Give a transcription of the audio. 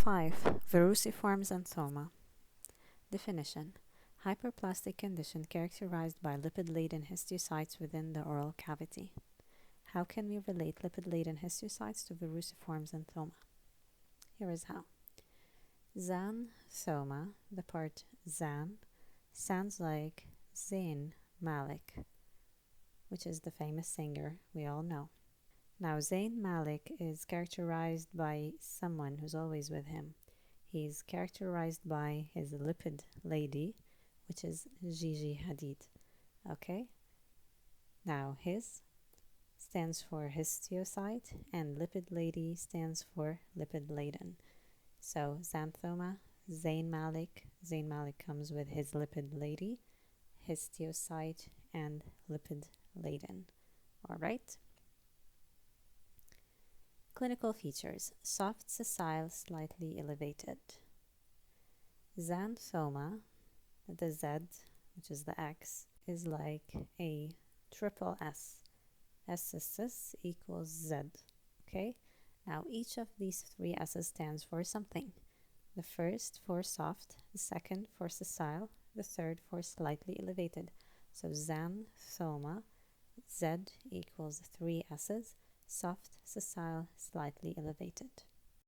5. Verruciform xanthoma. Definition: hyperplastic condition characterized by lipid-laden histiocytes within the oral cavity. How can we relate lipid-laden histiocytes to verruciform xanthoma? Here is how. Xanthoma, the part Xan, sounds like Zayn Malik, which is the famous singer we all know. Now, Zayn Malik is characterized by someone who's always with him. He's characterized by his lipid lady, which is Gigi Hadid. Okay? Now, his stands for histiocyte, and lipid lady stands for lipid-laden. So, xanthoma, Zayn Malik comes with his lipid lady, histiocyte, and lipid-laden. All right? Clinical features: soft sessile, slightly elevated. Xanthoma, the Z, which is the X, is like a triple S. S equals Z. Okay? Now, each of these three S's stands for something. The first for soft, the second for sessile, the third for slightly elevated. So, xanthoma, Z equals three S's, soft, sessile, slightly elevated.